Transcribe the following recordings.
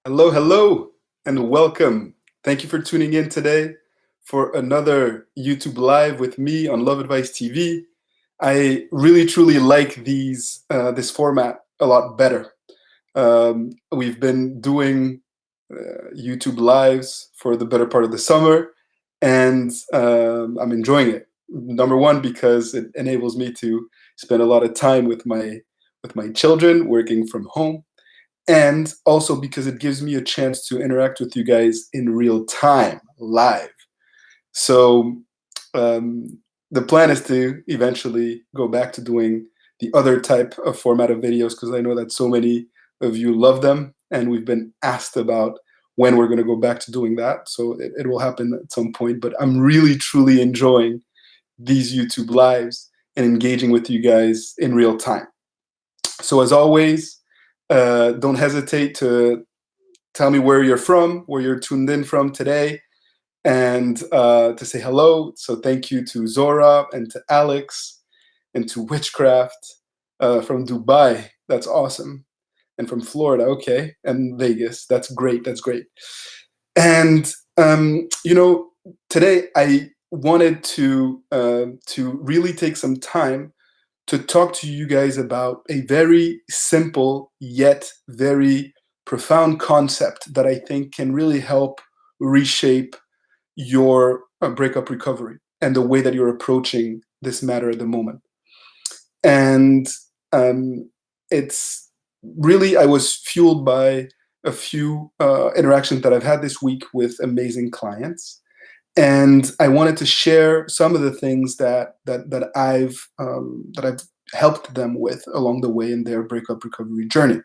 Hello, hello, and welcome. Thank you for tuning in today for another YouTube Live with me on Love Advice TV. I really, truly like this format a lot better. We've been doing YouTube Lives for the better part of the summer, and I'm enjoying it. Number one, because it enables me to spend a lot of time with my children, working from home, and also because it gives me a chance to interact with you guys in real time, live. So um, the plan is to eventually go back to doing the other type of format of videos because I know that so many of you love them, and we've been asked about when we're going to go back to doing that. So it will happen at some point. But I'm really, truly enjoying these YouTube lives and engaging with you guys in real time. So as always, don't hesitate to tell me where you're from, where you're tuned in from today, and to say hello. So thank you to Zora and to Alex and to Witchcraft from Dubai. That's awesome. And from Florida, okay, and Vegas. That's great. That's great. And today I wanted to really take some time to talk to you guys about a very simple yet very profound concept that I think can really help reshape your breakup recovery and the way that you're approaching this matter at the moment. And it's really, I was fueled by a few interactions that I've had this week with amazing clients. And I wanted to share some of the things that I've helped them with along the way in their breakup recovery journey.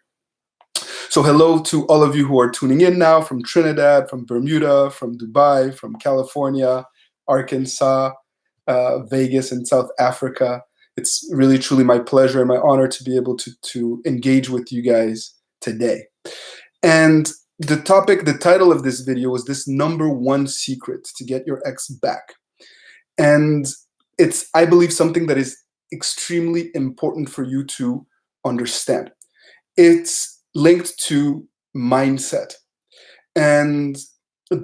So hello to all of you who are tuning in now from Trinidad, from Bermuda, from Dubai, from California, Arkansas, Vegas, and South Africa. It's really, truly my pleasure and my honor to be able to engage with you guys today. And the title of this video was this number one secret to get your ex back. And it's, I believe, something that is extremely important for you to understand. It's linked to mindset. And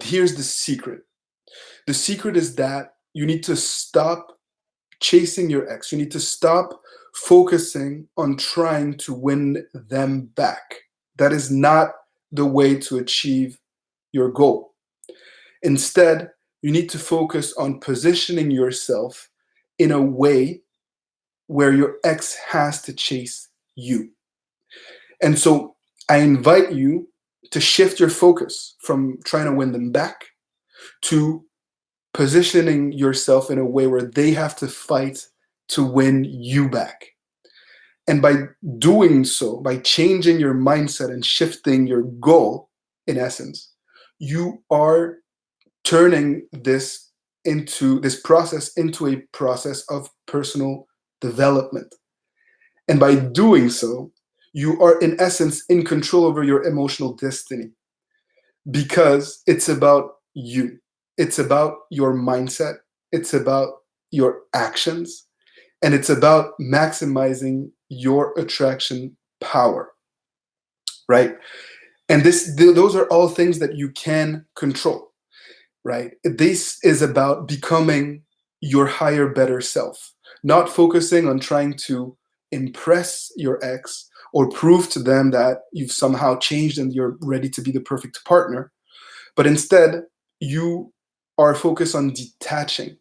here's the secret. The secret is that you need to stop chasing your ex. You need to stop focusing on trying to win them back. That is not the way to achieve your goal. Instead, you need to focus on positioning yourself in a way where your ex has to chase you. And so I invite you to shift your focus from trying to win them back to positioning yourself in a way where they have to fight to win you back. And by doing so, by changing your mindset and shifting your goal, in essence, you are turning this process into a process of personal development. And by doing so, you are in essence in control over your emotional destiny because it's about you. It's about your mindset. It's about your actions. And it's about maximizing your attraction power, right? And those are all things that you can control, right? This is about becoming your higher, better self, not focusing on trying to impress your ex or prove to them that you've somehow changed and you're ready to be the perfect partner. But instead, you are focused on detaching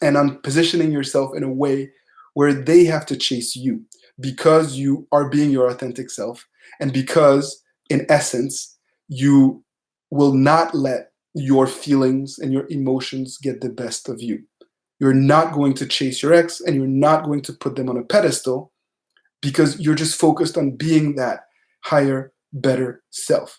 and on positioning yourself in a way where they have to chase you because you are being your authentic self and because, in essence, you will not let your feelings and your emotions get the best of you. You're not going to chase your ex and you're not going to put them on a pedestal because you're just focused on being that higher, better self.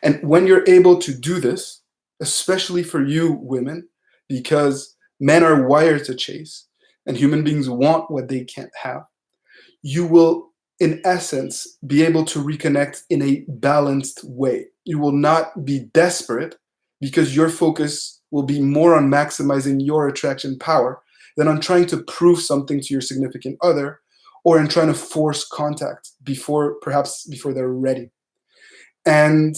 And when you're able to do this, especially for you women, because men are wired to chase and human beings want what they can't have, you will, in essence, be able to reconnect in a balanced way. You will not be desperate because your focus will be more on maximizing your attraction power than on trying to prove something to your significant other or in trying to force contact before they're ready. And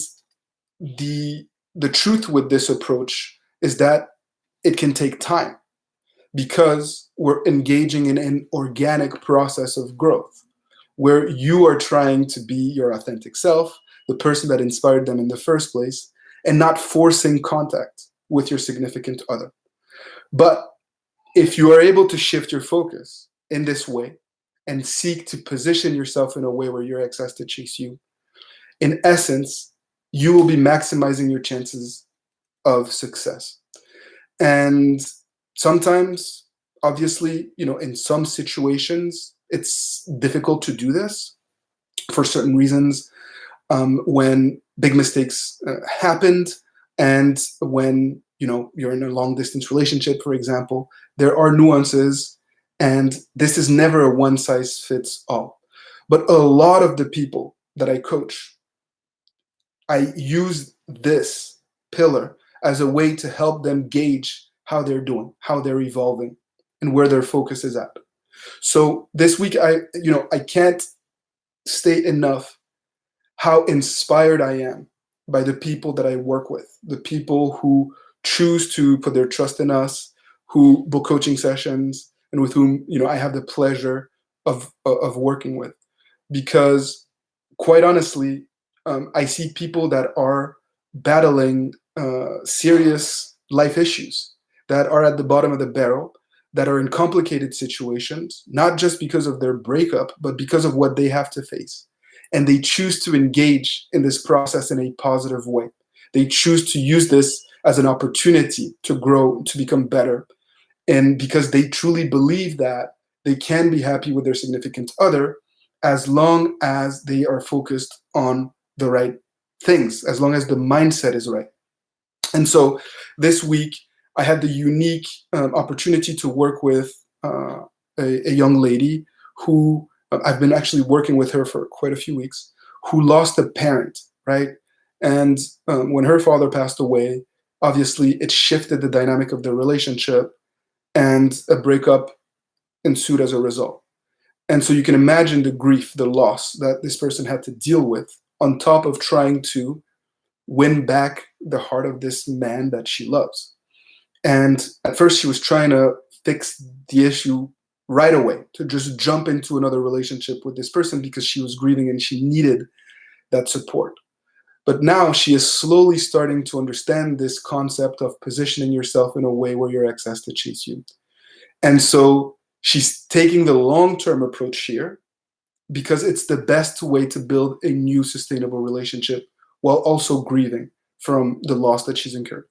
the truth with this approach is that it can take time, because we're engaging in an organic process of growth where you are trying to be your authentic self, the person that inspired them in the first place, and not forcing contact with your significant other. But if you are able to shift your focus in this way and seek to position yourself in a way where your ex has to chase you, in essence, you will be maximizing your chances of success. And sometimes, obviously, in some situations, it's difficult to do this for certain reasons. When big mistakes happened, and when you're in a long distance relationship, for example, there are nuances, and this is never a one size fits all. But a lot of the people that I coach, I use this pillar as a way to help them gauge how they're doing, how they're evolving, and where their focus is at. So this week, I can't state enough how inspired I am by the people that I work with, the people who choose to put their trust in us, who book coaching sessions, and with whom I have the pleasure of working with. Because quite honestly, I see people that are battling serious life issues, that are at the bottom of the barrel, that are in complicated situations, not just because of their breakup, but because of what they have to face. And they choose to engage in this process in a positive way. They choose to use this as an opportunity to grow, to become better. And because they truly believe that they can be happy with their significant other as long as they are focused on the right things, as long as the mindset is right. And so this week, I had the unique opportunity to work with a young lady who I've been actually working with her for quite a few weeks, who lost a parent, right? And when her father passed away, obviously it shifted the dynamic of the relationship, and a breakup ensued as a result. And so you can imagine the grief, the loss that this person had to deal with, on top of trying to win back the heart of this man that she loves. And at first, she was trying to fix the issue right away, to just jump into another relationship with this person because she was grieving and she needed that support. But now she is slowly starting to understand this concept of positioning yourself in a way where your ex has to chase you. And so she's taking the long-term approach here because it's the best way to build a new sustainable relationship while also grieving from the loss that she's incurred.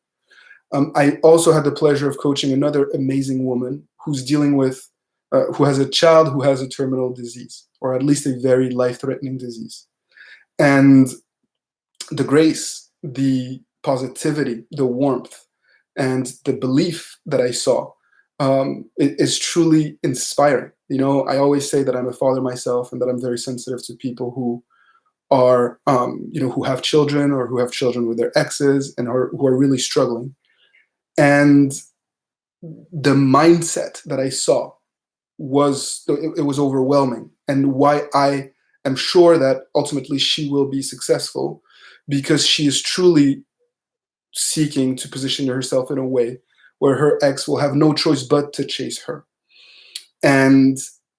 I also had the pleasure of coaching another amazing woman who's dealing with, who has a child who has a terminal disease, or at least a very life-threatening disease. And the grace, the positivity, the warmth, and the belief that I saw is truly inspiring. I always say that I'm a father myself, and that I'm very sensitive to people who are, who have children, or who have children with their exes, and who are really struggling. And the mindset that I saw it was overwhelming, and why I am sure that ultimately she will be successful, because she is truly seeking to position herself in a way where her ex will have no choice but to chase her. And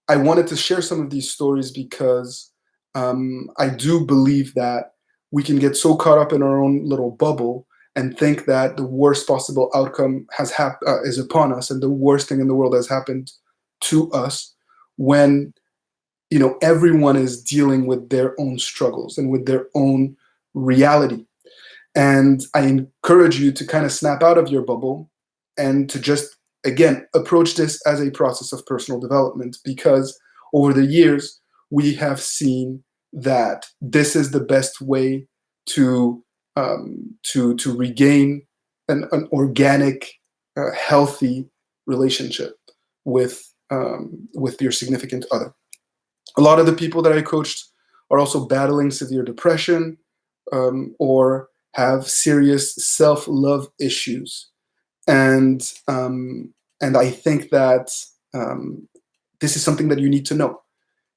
I wanted to share some of these stories because I do believe that we can get so caught up in our own little bubble and think that the worst possible outcome is upon us, and the worst thing in the world has happened to us, when everyone is dealing with their own struggles and with their own reality. And I encourage you to kind of snap out of your bubble and to just, again, approach this as a process of personal development, because over the years, we have seen that this is the best way to regain an organic, healthy relationship with your significant other. A lot of the people that I coached are also battling severe depression, or have serious self-love issues, and I think that this is something that you need to know,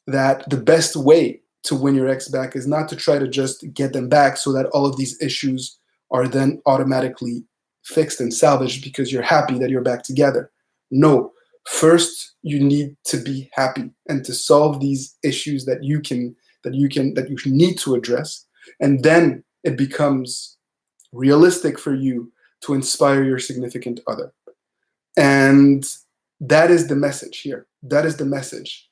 that the best way to win your ex back is not to try to just get them back so that all of these issues are then automatically fixed and salvaged because you're happy that you're back together. No, first you need to be happy and to solve these issues that you need to address, and then it becomes realistic for you to inspire your significant other. And that is the message here. That is the message.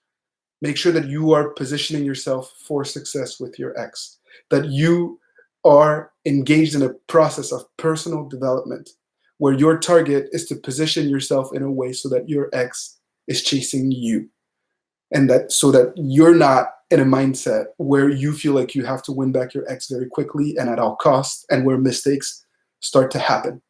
Make sure that you are positioning yourself for success with your ex, that you are engaged in a process of personal development where your target is to position yourself in a way so that your ex is chasing you, and that so that you're not in a mindset where you feel like you have to win back your ex very quickly and at all costs, and where mistakes start to happen.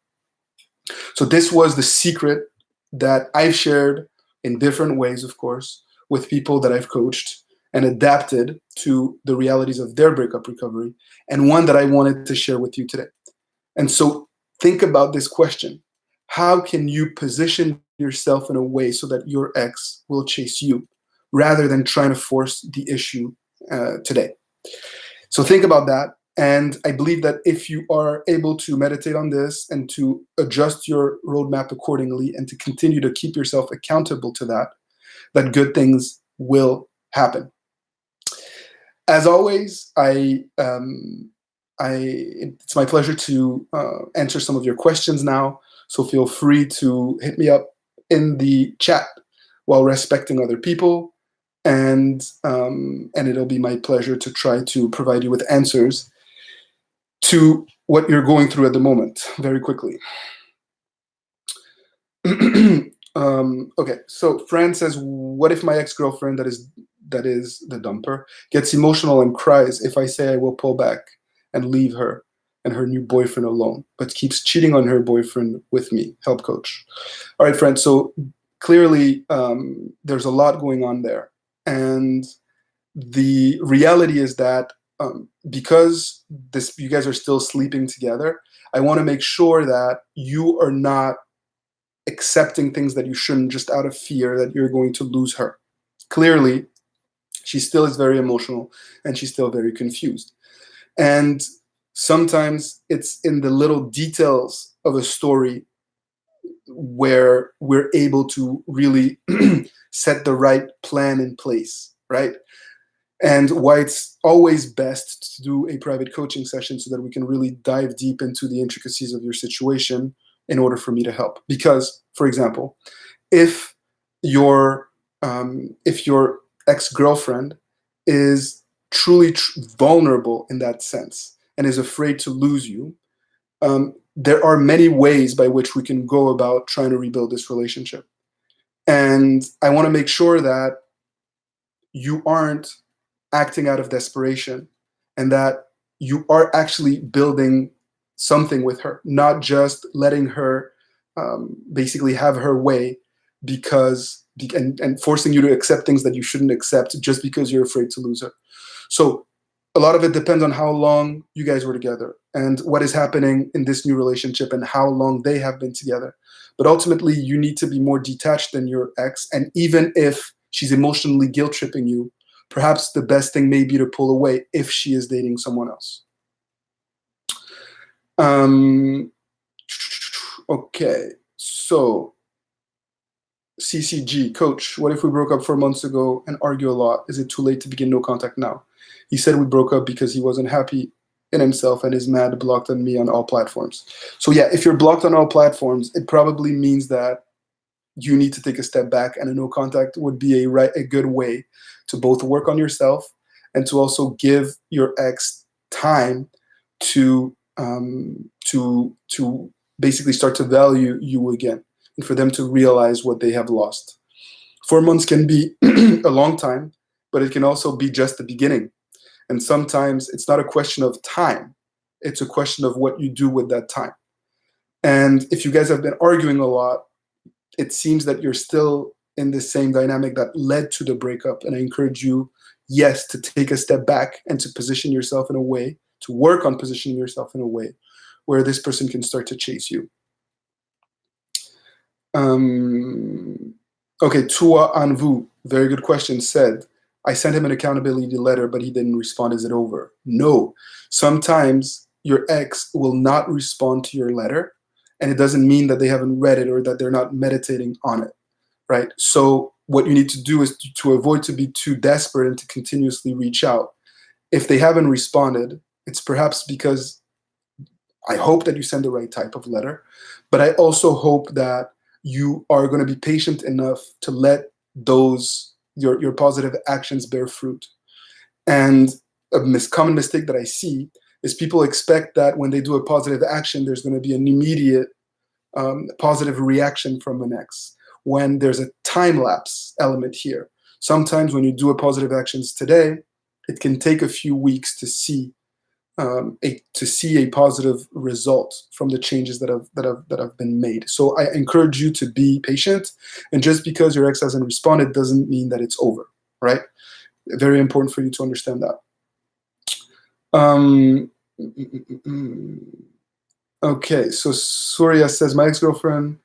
So this was the secret that I've shared in different ways, of course, with people that I've coached and adapted to the realities of their breakup recovery, and one that I wanted to share with you today. And so think about this question. How can you position yourself in a way so that your ex will chase you rather than trying to force the issue today? So think about that. And I believe that if you are able to meditate on this and to adjust your roadmap accordingly and to continue to keep yourself accountable to that, that good things will happen. As always, it's my pleasure to answer some of your questions now. So feel free to hit me up in the chat while respecting other people, and it'll be my pleasure to try to provide you with answers to what you're going through at the moment very quickly. Okay, so Fran says, what if my ex-girlfriend, that is the dumper, gets emotional and cries if I say I will pull back and leave her and her new boyfriend alone, but keeps cheating on her boyfriend with me? Help, coach. All right, Fran, so clearly there's a lot going on there. And the reality is that because you guys are still sleeping together, I want to make sure that you are not accepting things that you shouldn't just out of fear that you're going to lose her. Clearly, she still is very emotional and she's still very confused. And sometimes it's in the little details of a story where we're able to really set the right plan in place, right? And why it's always best to do a private coaching session so that we can really dive deep into the intricacies of your situation in order for me to help. Because, for example, if your ex-girlfriend is truly vulnerable in that sense and is afraid to lose you, there are many ways by which we can go about trying to rebuild this relationship. And I want to make sure that you aren't acting out of desperation and that you are actually building something with her, not just letting her basically have her way and forcing you to accept things that you shouldn't accept just because you're afraid to lose her. So a lot of it depends on how long you guys were together and what is happening in this new relationship and how long they have been together. But ultimately, you need to be more detached than your ex. And even if she's emotionally guilt-tripping you, perhaps the best thing may be to pull away if she is dating someone else. Okay, so CCG, coach, what if we broke up 4 months ago and argue a lot? Is it too late to begin no contact now? He said we broke up because he wasn't happy in himself and is mad, blocked on me on all platforms. So yeah, if you're blocked on all platforms, it probably means that you need to take a step back, and a no contact would be a good way to both work on yourself and to also give your ex time to basically start to value you again and for them to realize what they have lost. 4 months can be a long time, but it can also be just the beginning. And sometimes it's not a question of time. It's a question of what you do with that time. And if you guys have been arguing a lot, it seems that you're still in the same dynamic that led to the breakup. And I encourage you, yes, to take a step back and to position yourself in a way, to work on positioning yourself in a way where this person can start to chase you. Okay, Tua Anvu, very good question, said, I sent him an accountability letter, but he didn't respond. Is it over? No. Sometimes your ex will not respond to your letter, and it doesn't mean that they haven't read it or that they're not meditating on it, right? So what you need to do is to avoid to be too desperate and to continuously reach out. If they haven't responded, it's perhaps because I hope that you send the right type of letter, but I also hope that you are going to be patient enough to let those your positive actions bear fruit. And a common mistake that I see is people expect that when they do a positive action, there's going to be an immediate positive reaction from an ex, when there's a time lapse element here. Sometimes when you do a positive actions today, it can take a few weeks to see a positive result from the changes that have been made. So I encourage you to be patient, and just because your ex hasn't responded doesn't mean that it's over, right? Very important for you to understand that. Okay, so Surya says, my ex-girlfriend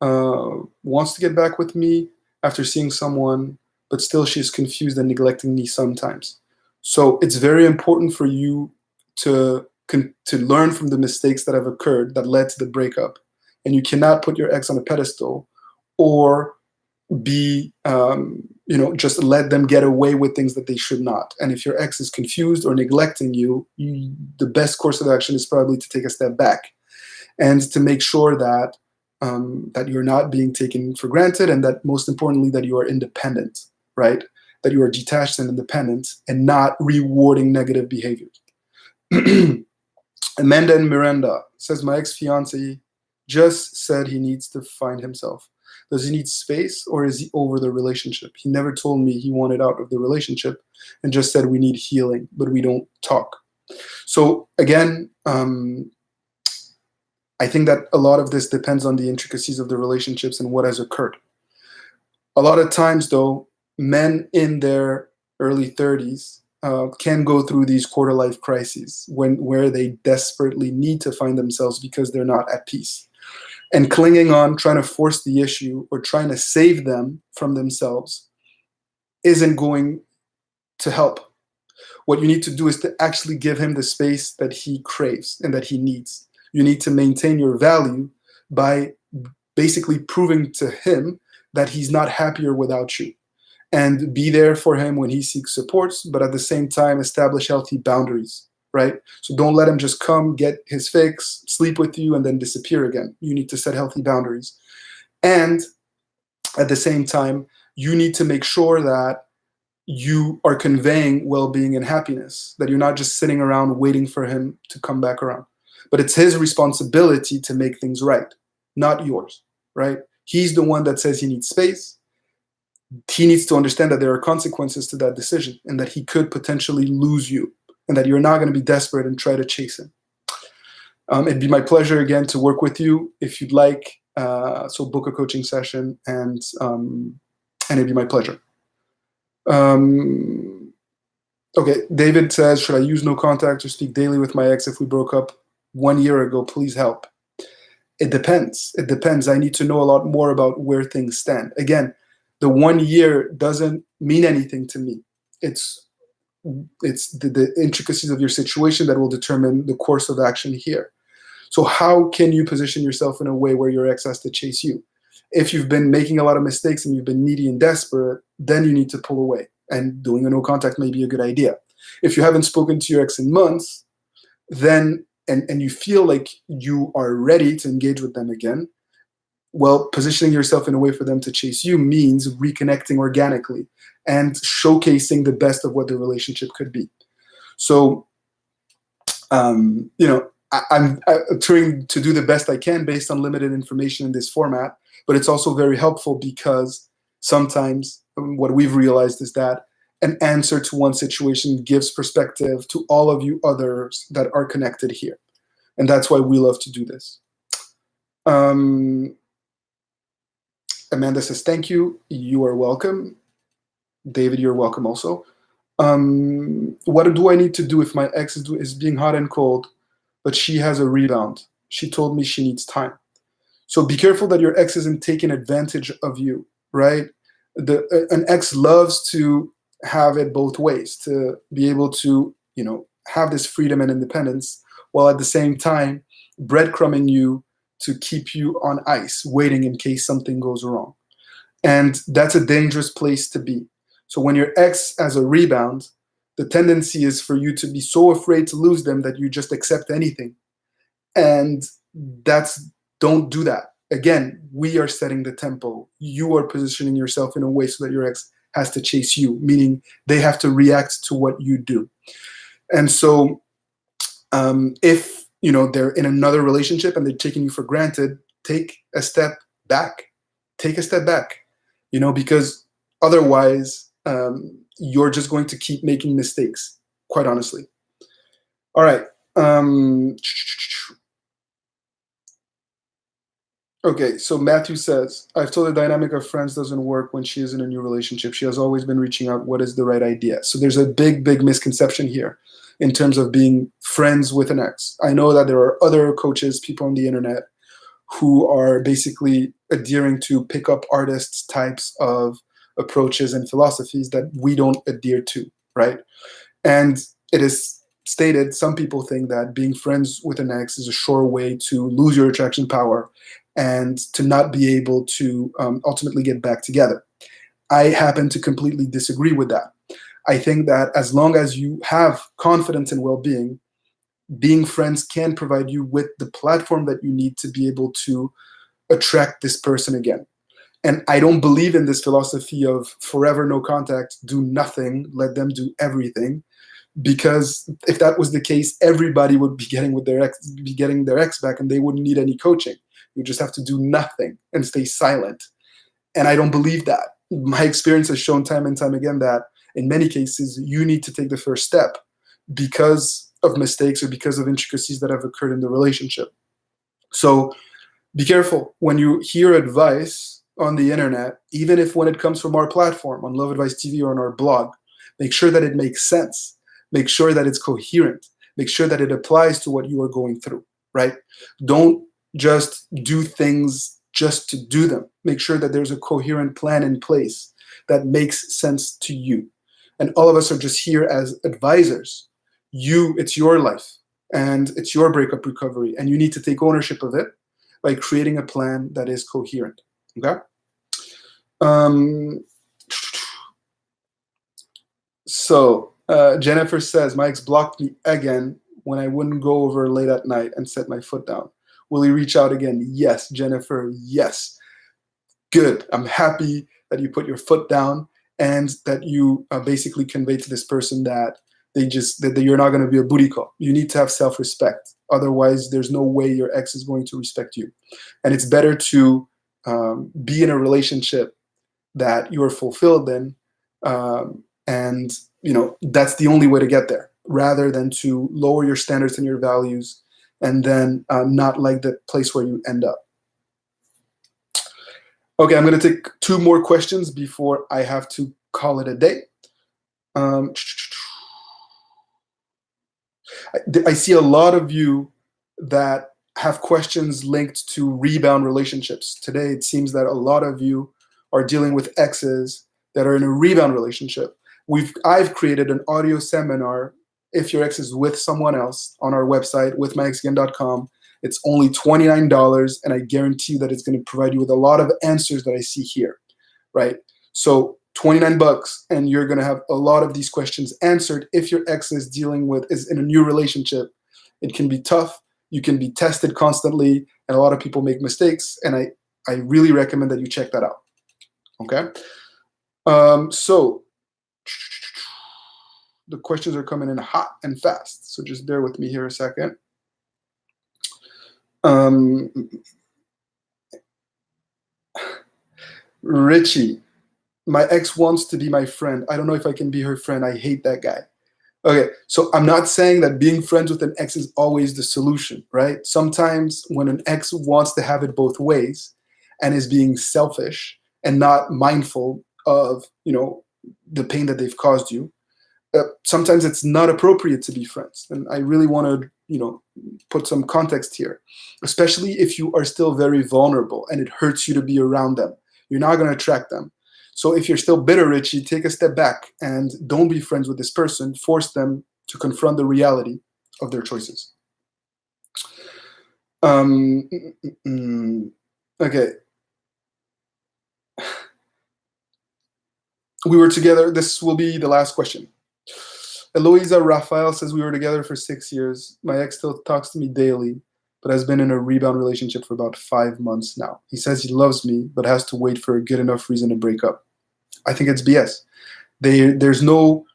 wants to get back with me after seeing someone, but still she's confused and neglecting me sometimes. So it's very important for you to learn from the mistakes that have occurred that led to the breakup. And you cannot put your ex on a pedestal or be, just let them get away with things that they should not. And if your ex is confused or neglecting you, the best course of action is probably to take a step back and to make sure that that you're not being taken for granted, and that most importantly, that you are independent, right? That you are detached and independent and not rewarding negative behaviors. Amanda and Miranda says, my ex-fiance just said he needs to find himself. Does he need space, or is he over the relationship? He never told me he wanted out of the relationship and just said we need healing, but we don't talk. So again, I think that a lot of this depends on the intricacies of the relationships and what has occurred. A lot of times, though, men in their early 30s can go through these quarter-life crises where they desperately need to find themselves because they're not at peace. And clinging on, trying to force the issue or trying to save them from themselves isn't going to help. What you need to do is to actually give him the space that he craves and that he needs. You need to maintain your value by basically proving to him that he's not happier without you, and be there for him when he seeks supports, but at the same time establish healthy boundaries, right? So don't let him just come, get his fix, sleep with you, and then disappear again. You need to set healthy boundaries. And at the same time, you need to make sure that you are conveying well-being and happiness, that you're not just sitting around waiting for him to come back around. But it's his responsibility to make things right, not yours, right? He's the one that says he needs space. He needs to understand that there are consequences to that decision and that he could potentially lose you, and that you're not going to be desperate and try to chase him. It'd be my pleasure again to work with you if you'd like. So book a coaching session, and it'd be my pleasure. Okay, David says, should I use no contact or speak daily with my ex if we broke up 1 year ago? Please help. It depends. It depends. I need to know a lot more about where things stand. Again, the 1 year doesn't mean anything to me. It's the intricacies of your situation that will determine the course of action here. So how can you position yourself in a way where your ex has to chase you? If you've been making a lot of mistakes and you've been needy and desperate, then you need to pull away, and doing a no contact may be a good idea. If you haven't spoken to your ex in months, then and you feel like you are ready to engage with them again, well, positioning yourself in a way for them to chase you means reconnecting organically and showcasing the best of what the relationship could be. So, I'm trying to do the best I can based on limited information in this format, but it's also very helpful because sometimes what we've realized is that an answer to one situation gives perspective to all of you others that are connected here. And that's why we love to do this. Amanda says, thank you. You are welcome. David, you're welcome also. What do I need to do if my ex is being hot and cold, but she has a rebound? She told me she needs time. So be careful that your ex isn't taking advantage of you, right? An ex loves to have it both ways, to be able to, have this freedom and independence, while at the same time breadcrumbing you to keep you on ice, waiting in case something goes wrong. And that's a dangerous place to be. So when your ex has a rebound, the tendency is for you to be so afraid to lose them that you just accept anything. And don't do that. Again, we are setting the tempo. You are positioning yourself in a way so that your ex has to chase you, meaning they have to react to what you do. And so if they're in another relationship and they're taking you for granted, take a step back. Take a step back, because otherwise you're just going to keep making mistakes, quite honestly. All right. Okay, so Matthew says, I've told the dynamic of friends doesn't work when she is in a new relationship. She has always been reaching out. What is the right idea? So there's a big, big misconception here in terms of being friends with an ex. I know that there are other coaches, people on the internet, who are basically adhering to pickup artists types of approaches and philosophies that we don't adhere to, right? And it is stated, some people think that being friends with an ex is a sure way to lose your attraction power and to not be able to ultimately get back together. I happen to completely disagree with that. I think that as long as you have confidence and well-being, being friends can provide you with the platform that you need to be able to attract this person again. And I don't believe in this philosophy of forever no contact, do nothing, let them do everything. Because if that was the case, everybody would be getting their ex back, and they wouldn't need any coaching. You just have to do nothing and stay silent. And I don't believe that. My experience has shown time and time again that in many cases, you need to take the first step because of mistakes or because of intricacies that have occurred in the relationship. So be careful when you hear advice on the internet, even if when it comes from our platform, on Love Advice TV or on our blog, make sure that it makes sense. Make sure that it's coherent. Make sure that it applies to what you are going through, right? Don't just do things just to do them. Make sure that there's a coherent plan in place that makes sense to you. And all of us are just here as advisors. It's your life and it's your breakup recovery, and you need to take ownership of it by creating a plan that is coherent, okay? So Jennifer says, my ex blocked me again when I wouldn't go over late at night and set my foot down. Will he reach out again? Yes, Jennifer, yes. Good. I'm happy that you put your foot down and that you basically convey to this person that that you're not going to be a booty call. You need to have self-respect. Otherwise, there's no way your ex is going to respect you. And it's better to be in a relationship that you're fulfilled in, and that's the only way to get there, rather than to lower your standards and your values and then not like the place where you end up. Okay, I'm going to take 2 more questions before I have to call it a day. I see a lot of you that have questions linked to rebound relationships. Today, it seems that a lot of you are dealing with exes that are in a rebound relationship. I've created an audio seminar, if your ex is with someone else, on our website, withmyexagain.com. It's only $29, and I guarantee you that it's going to provide you with a lot of answers that I see here, right? So $29, and you're going to have a lot of these questions answered. If your ex is in a new relationship, it can be tough. You can be tested constantly, and a lot of people make mistakes, and I really recommend that you check that out, okay? So the questions are coming in hot and fast, so just bear with me here a second. Richie, my ex wants to be my friend. I don't know if I can be her friend. I hate that guy. Okay, so I'm not saying that being friends with an ex is always the solution, right? Sometimes when an ex wants to have it both ways and is being selfish and not mindful of, the pain that they've caused you, sometimes it's not appropriate to be friends. And I really want to, put some context here, especially if you are still very vulnerable and it hurts you to be around them. You're not going to attract them. So if you're still bitter, Richie, take a step back and don't be friends with this person. Force them to confront the reality of their choices. Okay. We were together. This will be the last question. Eloisa Raphael says, we were together for 6 years. My ex still talks to me daily, but has been in a rebound relationship for about 5 months now. He says he loves me, but has to wait for a good enough reason to break up. I think it's BS. There's no,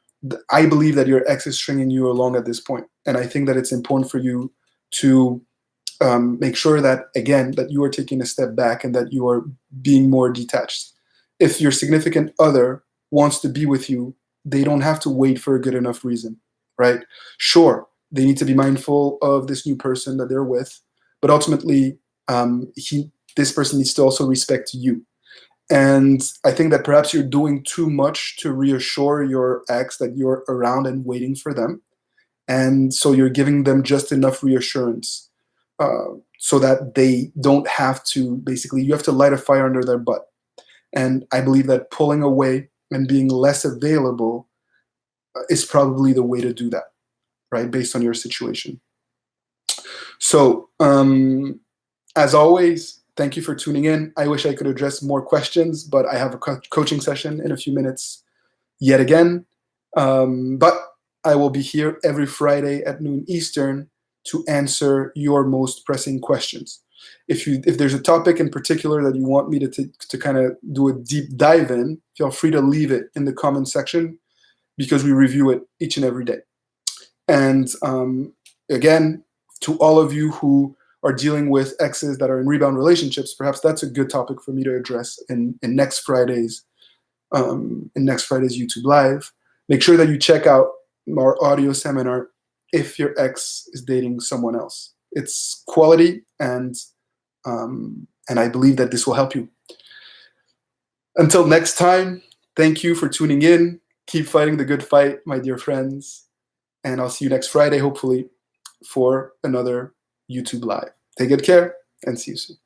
I believe that your ex is stringing you along at this point. And I think that it's important for you to make sure that, again, that you are taking a step back and that you are being more detached. If your significant other wants to be with you, they don't have to wait for a good enough reason, right? Sure, they need to be mindful of this new person that they're with, but ultimately, this person needs to also respect you. And I think that perhaps you're doing too much to reassure your ex that you're around and waiting for them. And so you're giving them just enough reassurance so that they don't have to, basically, you have to light a fire under their butt. And I believe that pulling away and being less available is probably the way to do that, right? Based on your situation. So, as always, thank you for tuning in. I wish I could address more questions, but I have a coaching session in a few minutes yet again. But I will be here every Friday at noon Eastern to answer your most pressing questions. If there's a topic in particular that you want me to kind of do a deep dive in, feel free to leave it in the comment section because we review it each and every day. And again, to all of you who are dealing with exes that are in rebound relationships, perhaps that's a good topic for me to address in next Friday's YouTube Live. Make sure that you check out our audio seminar if your ex is dating someone else. It's quality, and I believe that this will help you. Until next time, thank you for tuning in. Keep fighting the good fight, my dear friends. And I'll see you next Friday, hopefully, for another YouTube Live. Take good care, and see you soon.